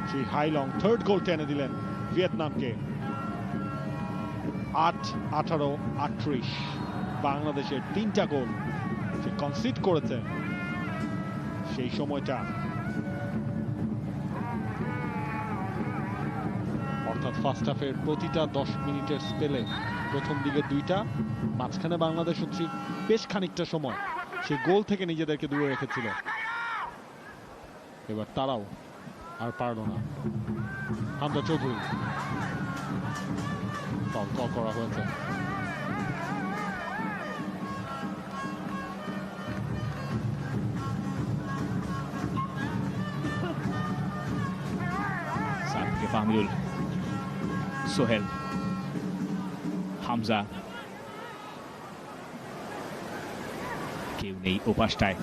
সেই high long third গোল টেনে দিলেন ভিয়েতনামকে। 8-18-38 বাংলাদেশের 3টা গোল সে কনসিড করেছে সেই সময়টা, অর্থাৎ ফার্স্ট হাফের প্রতিটা 10 মিনিটের স্পেলে প্রথম দিকে 2টা, মাঝখানে বাংলাদেশ হচ্ছে বেশ খানিকটা সময় সেই গোল থেকে নিজেদেরকে দূরে রেখেছিল। এবার তারাও আর পারল না। হামজা চৌধুরী ফাউল কল করা হয়েছে। ফাহমিদুল, সোহেল, হামজা, কেউ নেই ওপাশটায়।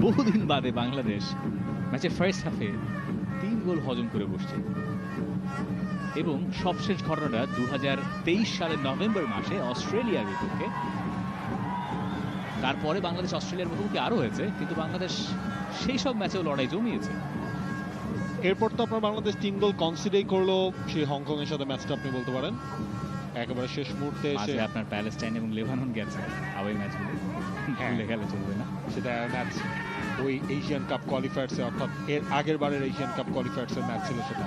বহুদিন বাদে বাংলাদেশ ম্যাচের ফার্স্ট হাফে 3 গোল হজম করে বসছে এবং সবশেষ ঘটনাটা 2023 সালের নভেম্বর মাসে অস্ট্রেলিয়ার বিপক্ষে। তারপরে বাংলাদেশ অস্ট্রেলিয়ার মুখোমুখি আরো হয়েছে, কিন্তু বাংলাদেশ সেই সব ম্যাচেও লড়াই জমিয়েছে। এরপর তো আপনার বাংলাদেশ 3 গোল কনসিডার করলো সেই হংকং এর সাথে ম্যাচটা আপনি বলতে পারেন একেবারে শেষ মুহূর্তে এসে। আপনার প্যালেস্টাইন এবং লেবানন গেছে আওয়ে ম্যাচগুলো, ভুলে গেলে চলবে না। সেটা ম্যাচ ওই এশিয়ান কাপ কোয়ালিফায়ার্সে, অর্থাৎ এর আগের বারের এশিয়ান কাপ কোয়ালিফায়ার্সের ম্যাচ ছিল সেটা।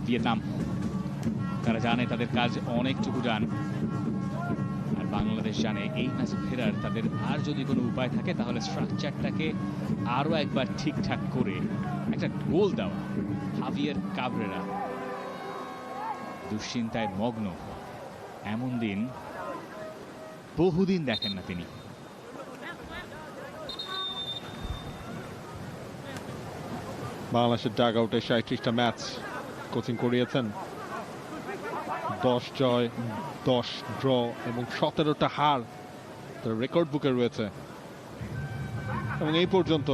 ভিয়েতনাম তারা জানে তাদের কাজ অনেকটুকু জান, আর বাংলাদেশ জানে এই ম্যাচে ফেরার তাদের আর যদি কোনো উপায় থাকে তাহলে স্ট্রাকচারটাকে আরো একবার ঠিকঠাক করে একটা গোল দেওয়া। হাভিয়ের কাবরেরা দুশ্চিন্তায় মগ্ন, এমন দিন বহুদিন দেখেন না তিনি। বাংলাদেশের ডাগ আউটে 37টা ম্যাচ কোচিং করিয়েছেন, 10 জয় 10 ড্র এবং 17টা হার তার রেকর্ড বুকে রয়েছে। এবং এই পর্যন্ত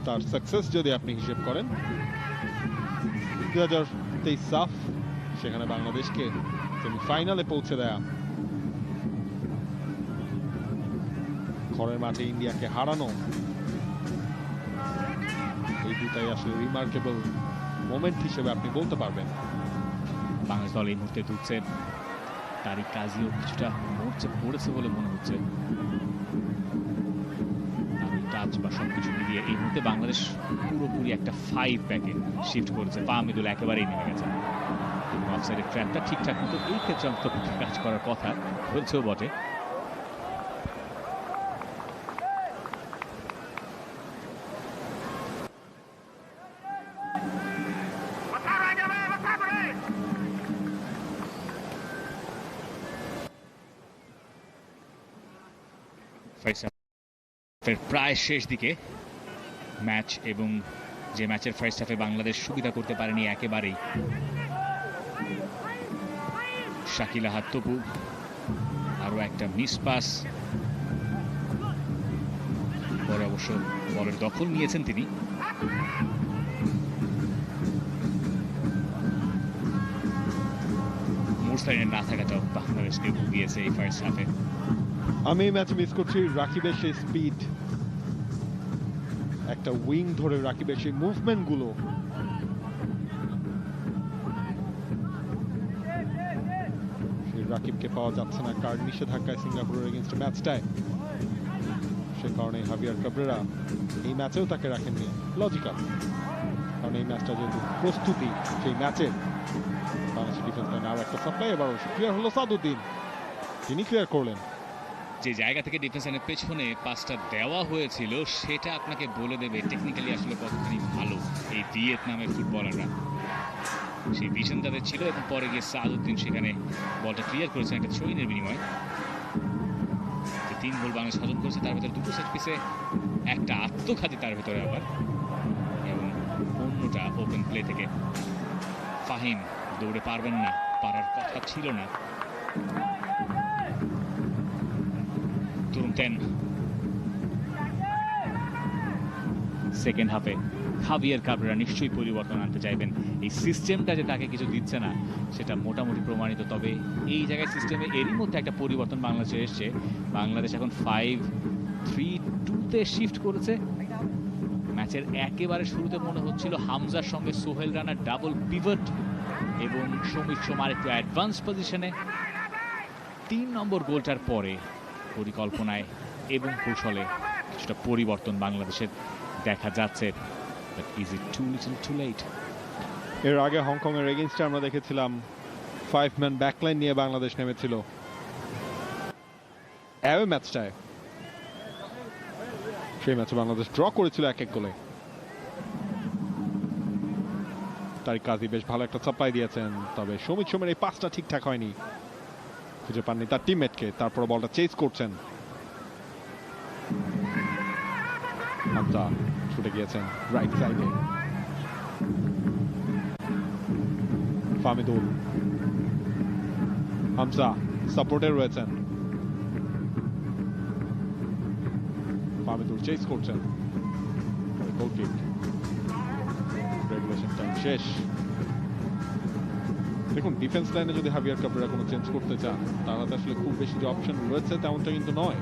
তার সাকসেস যদি আপনি হিসেব করেন 2023 সাফ, সেখানে বাংলাদেশকে সেমিফাইনালে পৌঁছে দেয়া, ঘরের মাঠে ইন্ডিয়াকে হারানো, এই দুটাই আসলে রিমার্কেবল মোমেন্ট হিসেবে আপনি বলতে পারবেন। বাংলাদেশ দল এই মুহূর্তে ঢুকছে, তারই কাজেও কিছুটা মরচে পড়েছে বলে মনে হচ্ছে। টাচ বা সবকিছু মিলিয়ে এই মুহূর্তে বাংলাদেশ পুরোপুরি একটা 5 ব্যাকে শিফট করেছে। ফাহমিদুল একেবারেই নেমে গেছে, অফসাইডের ট্র্যাপটা ঠিকঠাক মতো এই ক্ষেত্রে অন্তত কাজ করার কথা, হয়েছেও বটে। প্রায় শেষ দিকে ম্যাচ, এবং যে ম্যাচের ফার্স্ট হাফে বাংলাদেশ সুবিধা করতে পারেনি একেবারেই। শাকিল আহাদ তপু আরো একটা মিস পাস, পরে অবশ্য বলের দখল নিয়েছেন তিনি। মুরসালিনের না থাকাটাও বাংলাদেশকে ভুগিয়েছে এই ফার্স্ট হাফে। আমি এই ম্যাচে মিস করছি রাকিবের সেই স্পিড, একটা উইং ধরে রাকিবের সেই মুভমেন্ট গুলো, সেই রাকিবকে পাওয়া যাচ্ছে না কার্ড নিষেধাজ্ঞায় সিঙ্গাপুরের এগেইনস্ট ম্যাচটায়। সে কারণে হাভিয়ার কাবরেরা এই ম্যাচেও তাকে রাখেননি, লজিক্যাল, কারণ এই ম্যাচটা যেহেতু প্রস্তুতি সেই ম্যাচের। বাংলাদেশ ডিফেন্স লাইনে আরো একটা সাপ্লাই, এবার ক্লিয়ার হলো সাদউদ্দিন, তিনি ক্লিয়ার করলেন। যে জায়গা থেকে ডিফেন্স লাইনের পেছনে পাসটা দেওয়া হয়েছিল সেটা আপনাকে বলে দেবে টেকনিক্যালি আসলে কতখানি ভালো এই ভিয়েতনামের ফুটবলাররা। সেই ভিশন তাদের ছিল, এবং পরে গিয়ে সাদউদ্দিন সেখানে বলটা ক্লিয়ার করেছেন একটা থ্রোইনের বিনিময়ে। 3 গোল বাংলাদেশ হজম করেছে, তার ভেতরে 2টো সেট পিসে, একটা আত্মঘাতী তার ভেতরে আবার, এবং অন্যটা ওপেন প্লে থেকে। ফাহিম দৌড়ে পারবেন না, পারার কথা ছিল না। সেকেন্ড হাফে হাভিয়ার কাবরেরা নিশ্চয়ই পরিবর্তন আনতে চাইবেন। এই সিস্টেমটা যে তাকে কিছু দিচ্ছে না সেটা মোটামুটি প্রমাণিত। তবে এই জায়গায় সিস্টেমে এরই মধ্যে একটা পরিবর্তন বাংলাদেশে এসছে। বাংলাদেশ এখন 5-3-2-তে শিফট করেছে। ম্যাচের একেবারে শুরুতে মনে হচ্ছিল হামজার সঙ্গে সোহেল রানার ডাবল পিভট এবং সমীর সোমার একটু অ্যাডভান্স পজিশনে। 3 নম্বর গোলটার পরে পরিকল্পনায় এবং কৌশলে কিছুটা পরিবর্তন বাংলাদেশের দেখা যাচ্ছে। But is it too little too late? এর আগে হংকং এর এগেইনস্টে আমরা দেখেছিলাম 5 ম্যান ব্যাকলাইন নিয়ে বাংলাদেশ নেমেছিল অ্যাওয়ে ম্যাচটায়। সেই ম্যাচে বাংলাদেশ ড্র করেছিল 1-1 গোলে। তারিক কাজী বেশ ভালো একটা সাপ্লাই দিয়েছেন, তবে সমীর সোমের এই পাসটা ঠিকঠাক হয়নি, খুঁজে পাননি তার টিমমেটকে। তারপর বলটা চেজ করছেন, হামজা ছুটে গিয়েছেন রাইট সাইডে। ফামিদুল, হামজা সাপোর্টে রয়েছেন। ফামিদুল চেজ করছেন, গোল কিক। রেগুলেশন টাইম শেষ। দেখুন, ডিফেন্স লাইনে যদি হাভিয়ার কাবরেরা কোনো চেঞ্জ করতে চান তাহলে আসলে খুব বেশি যে অপশন রয়েছে তেমনটা কিন্তু নয়।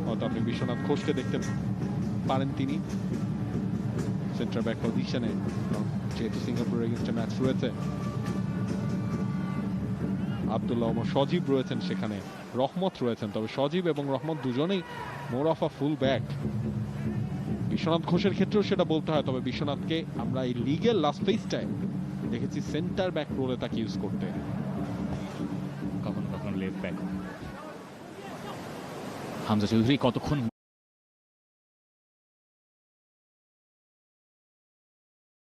হয়তো আপনি বিশ্বনাথ ঘোষকে দেখতে পারেন, তিনি সেন্টার ব্যাক পজিশনে, যেহেতু সিঙ্গাপুরের এগেইনস্টে ম্যাচ রয়েছে। আব্দুল্লাহ ওমর সজীব রয়েছেন সেখানে, রহমত রয়েছেন, তবে সজীব এবং রহমত দুজনেই more of a full back. Biswanath ঘোষের ক্ষেত্রেও সেটা বলতে হয়, তবে বিশ্বনাথকে আমরা এই লিগের লাস্ট ফেজটায় দেখেছি সেন্টার ব্যাক রোলে তাকে ইউজ করতে, কখনো কখনো লেফট ব্যাক। হামজা চৌধুরী কতক্ষণ